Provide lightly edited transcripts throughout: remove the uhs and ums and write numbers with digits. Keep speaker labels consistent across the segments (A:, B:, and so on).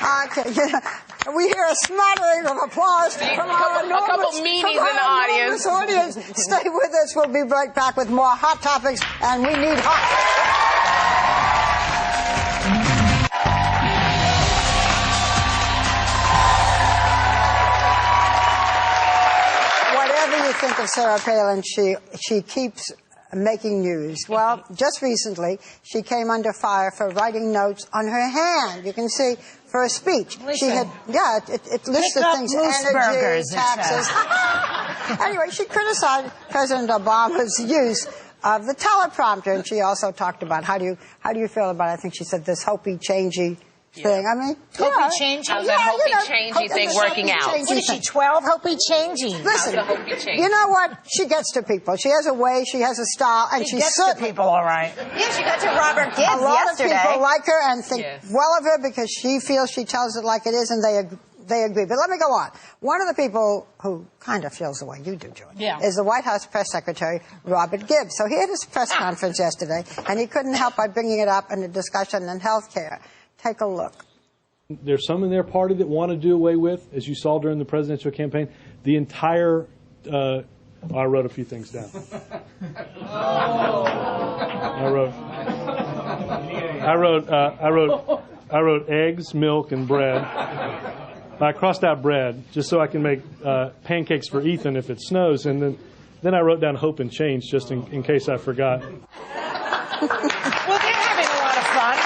A: Okay, we hear a smattering of applause from our enormous audience. Stay with us. We'll be right back with more hot topics, and we need hot. Whatever you think of Sarah Palin, she keeps making news. Well, just recently, she came under fire for writing notes on her hand. You can see, for a speech. She had, it listed things, energy, taxes. Anyway, she criticized President Obama's use of the teleprompter, and she also talked about how do you feel about, I think she said, this hopey-changey thing. I mean,
B: hopey-changey? How's that hopey-changey thing working out?
C: What is she, 12? Hopey-changey.
A: Listen, you know what? She gets to people. She has a way, she has a style, and
C: she gets to people, all right.
D: Yeah, she got to Robert Gibbs yesterday.
A: A lot of people like her and think well of her because she feels she tells it like it is, and they agree. But let me go on. One of the people who kind of feels the way you do, Joy, is the White House press secretary, Robert Gibbs. So he had his press conference yesterday, and he couldn't help by bringing it up in a discussion on health care. Take a look.
E: There's some in their party that want to do away with, as you saw during the presidential campaign, the entire, I wrote a few things down. I wrote eggs, milk, and bread. I crossed out bread just so I can make pancakes for Ethan if it snows, and then I wrote down hope and change just in case I forgot.
C: Well, they're having a lot of fun.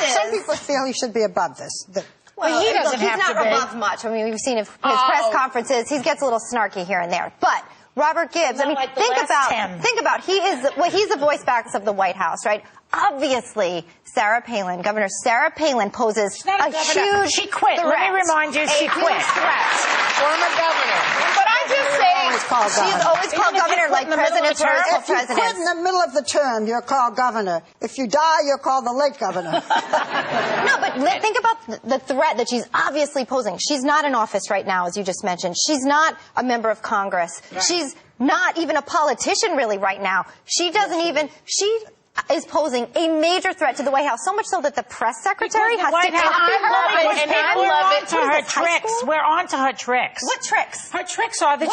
A: Some people feel he should be above this.
D: Well, he doesn't have to be. He's not above much. I mean, we've seen his press conferences. He gets a little snarky here and there. But Robert Gibbs, I mean,
C: like
D: think about he's the voice box of the White House, right? Obviously, Governor Sarah Palin poses a huge
C: She quit.
D: threat.
C: Let me remind you, she quit.
B: Former governor. But I'm just saying,
D: she's always called governor like presidents or
A: If you quit in the middle of the term, you're called governor. If you die, you're called the late governor.
D: No, but think about the threat that she's obviously posing. She's not in office right now, as you just mentioned. She's not a member of Congress. Right. She's not even a politician really right now. She is posing a major threat to the White House, so much so that the press secretary has to copy her.
C: We're on to her tricks.
D: What tricks?
C: Her tricks are that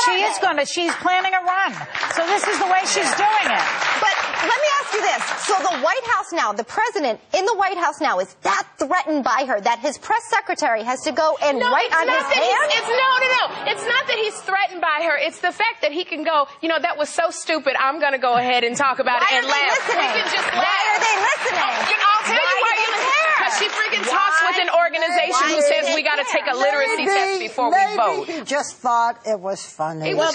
C: she's planning a run. So this is the way she's doing it.
D: But let me ask you this. So the White House now, the president in the White House now is that threatened by her that his press secretary has to go and write on his hand?
B: It's not that he's threatened by her. It's the fact that he can go, that was so stupid, I'm going to go ahead and talk about it and laugh.
D: Why are they listening?
B: I'll tell you why you care. Because she freaking talks with an organization who says we got to take a literacy test before we vote.
A: He just thought it was funny.
B: Can we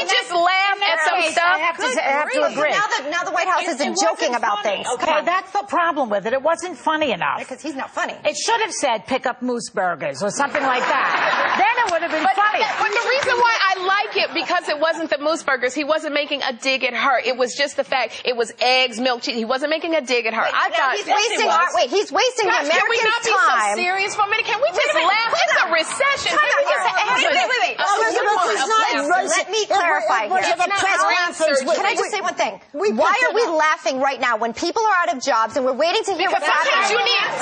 B: just laugh at some stuff?
C: I have to agree.
D: Now the White House isn't joking about things.
C: Okay, that's the problem with it. It wasn't funny enough.
D: Because he's not funny.
C: It should have said pick up moose burgers or something like that. Then it would have been funny.
B: But the reason why I like it, because it wasn't the moose burgers. He wasn't making a dig at her. It was just the fact it was eggs, milk, cheese. He wasn't making a dig at her. I thought
D: he's wasting the Americans' time.
B: Can we not be so serious for a minute? Can we just laugh? It's a recession.
D: Wait. Let me clarify here. Can I just say one thing? Why are we laughing right now when people are out of jobs and we're waiting to hear what's happening?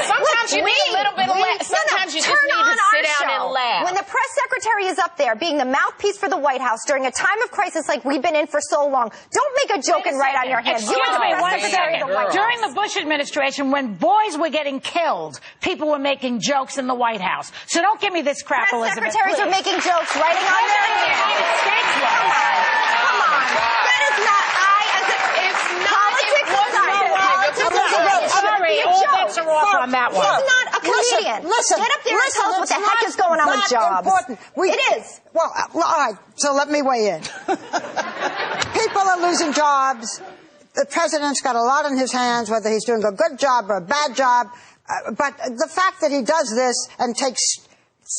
B: Sometimes you need a little bit of laugh. Sometimes you just need to sit down and laugh.
D: When the press secretary is up there being the mouthpiece for the White House during a time of crisis like we've been in for so long, don't make a joke and write on your hands. You are the press secretary of the White House.
C: During the Bush administration, when boys were getting killed, people were making jokes in the White House. So don't give me this crap,
D: Elizabeth.
C: Elizabeth.
D: Secretaries are making jokes, writing on their hands. Come on. That is not
C: Politics are off on that one.
D: He's not a comedian.
A: Listen.
D: Get up there and tell us what the heck is going on with jobs.
A: Important.
D: It is.
A: Well, all right, so let me weigh in. People are losing jobs. The president's got a lot in his hands, whether he's doing a good job or a bad job. But the fact that he does this and takes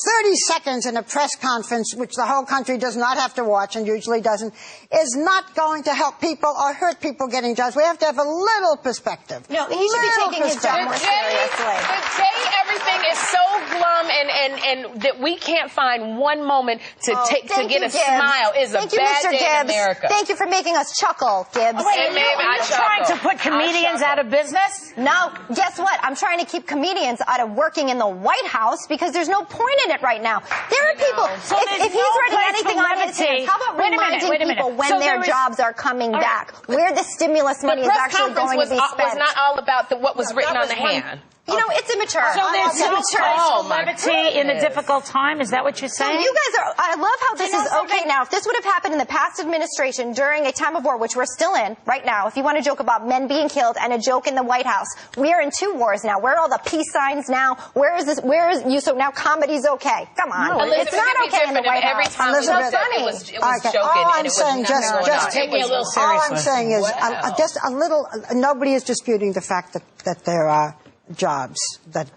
A: 30 seconds in a press conference, which the whole country does not have to watch and usually doesn't, is not going to help people or hurt people getting jobs. We have to have a little perspective.
D: No, he should be taking his job more seriously.
B: The day everything is so glum and that we can't find one moment to get a smile is a bad day in America.
D: Thank you for making us chuckle, Gibbs.
C: Wait, are you trying to put comedians out of business?
D: No, guess what? I'm trying to keep comedians out of working in the White House because there's no point in it right now. There are people,
C: So
D: if he's writing anything on his hands, how about reminding people when their jobs are coming back, where the stimulus money is actually going to be spent?
B: The press conference was not all about what was written on the hand.
D: You know, it's immature.
C: So there's no levity in a
B: goodness.
C: difficult time? Is that what you're saying?
D: You guys are, I love how this is okay now. If this would have happened in the past administration during a time of war, which we're still in right now, if you want to joke about men being killed and a joke in the White House, we are in 2 wars now. Where are all the peace signs now? So now comedy's okay. Come on.
B: No,
D: it's not okay in the White
B: every
D: House.
B: time
A: Elizabeth,
B: it was joking.
A: All I'm
B: and it was
A: saying,
C: take me a little seriously.
A: all I'm saying is just a little. Nobody is disputing the fact that there are jobs that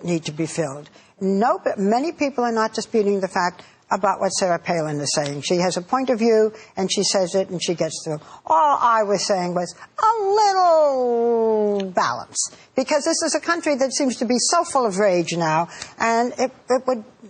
A: need to be filled. No, but many people are not disputing the fact about what Sarah Palin is saying. She has a point of view, and she says it, and she gets through. All I was saying was a little balance, because this is a country that seems to be so full of rage now, and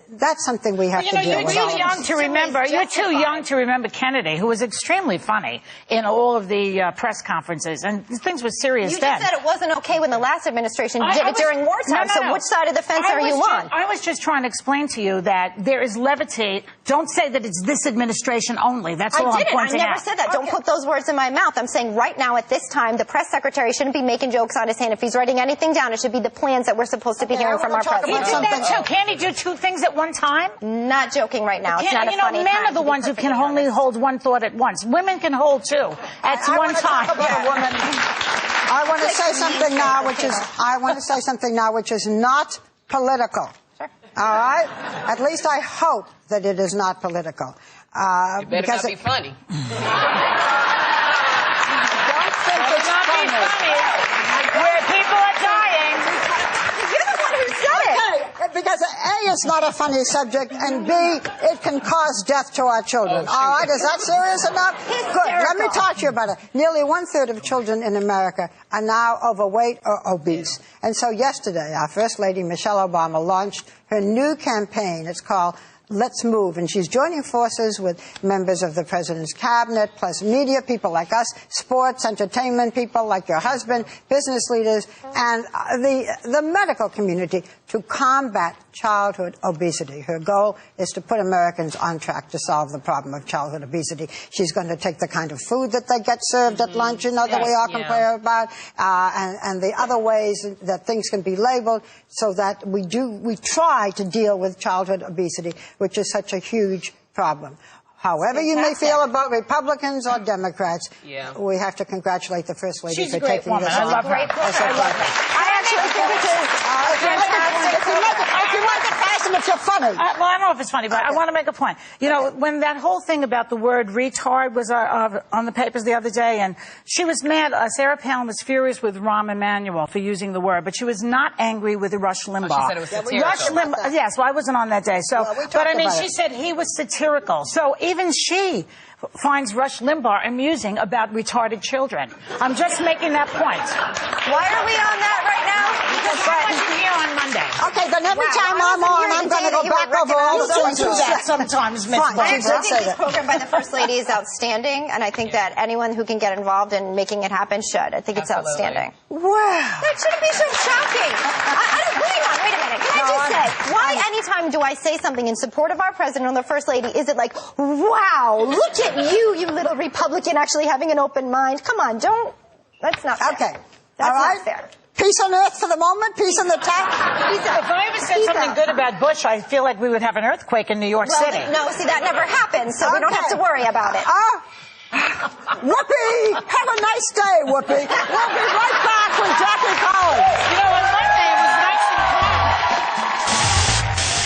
A: that's something we have to deal with.
C: You're too young to remember. You're too young to remember Kennedy, who was extremely funny in all of the press conferences, and things were serious
D: You
C: then.
D: just said it wasn't okay when the last administration did it during wartime. So which side of the fence are you on?
C: I was just trying to explain to you that there is levity. Don't say that it's this administration only. That's all I'm pointing out.
D: I never said that. Don't put those words in my mouth. I'm saying right now at this time, the press secretary shouldn't be making jokes on his hand. If he's writing anything down, it should be the plans that we're supposed to be hearing from our president.
C: Can't he do 2 things at one time?
D: Not joking right now. It's not a funny time.
C: Men are the ones who can only hold one thought at once. Women can hold 2 at one time.
A: I want to say something now, which is not political.
D: Sure.
A: All right? At least I hope that it is not political.
B: It better not be funny.
A: Don't think it's funny.
C: Where people are dying.
D: You're the one who said it.
A: Okay, because A, it's not a funny subject, and B, it can cause death to our children. All right, is that serious enough? Good. Let me talk to you about it. Nearly 1/3 of children in America are now overweight or obese. And so yesterday, our First Lady, Michelle Obama, launched her new campaign. It's called Let's Move, and she's joining forces with members of the president's cabinet, plus media, people like us, sports, entertainment people like your husband, business leaders, and the medical community to combat childhood obesity. Her goal is to put Americans on track to solve the problem of childhood obesity. She going to take the kind of food that they get served at lunch, that we all complain about, and the other ways that things can be labeled, so that we try to deal with childhood obesity, which is such a huge problem. However you may feel about Republicans or Democrats, we have to congratulate the First Lady for taking this on.
C: I love her.
D: I actually think it is fantastic.
A: If you like it fast and if you're funny.
C: Well, I don't know if it's funny, but I want to make a point. You know, when that whole thing about the word retard was on the papers the other day, and she was mad, Sarah Palin was furious with Rahm Emanuel for using the word, but she was not angry with Rush Limbaugh.
B: She said it was satirical.
C: Rush Limbaugh, yes, well, I wasn't on that day. So, but I mean, she said he was satirical. So even she finds Rush Limbaugh amusing about retarded children. I'm just making that point.
D: Why are we on that right now?
C: Because I wasn't here on Monday.
A: Okay, then every time I'm on, I'm going to go back over all the things you said.
C: Sometimes, Miss
A: Fine,
D: I
A: she did
D: actually
A: say
D: think this
A: that.
D: program by the First Lady is outstanding, and I think that anyone who can get involved in making it happen should. I think it's outstanding.
A: Wow.
D: That shouldn't be so shocking. Wait a minute. Can I just say, why anytime do I say something in support of our president or the First Lady, is it like, wow, look at you little Republican actually having an open mind? Come on, that's not fair.
A: Okay.
D: That's
A: all right.
D: not fair.
A: Peace on earth for the moment, peace on the top.
C: If I ever said something good about Bush, I feel like we would have an earthquake in New York City.
D: No, see, that never happened, so we don't have to worry about it.
A: Whoopi! Have a nice day, Whoopi. We'll be right back with Jackie Collins.
C: You know,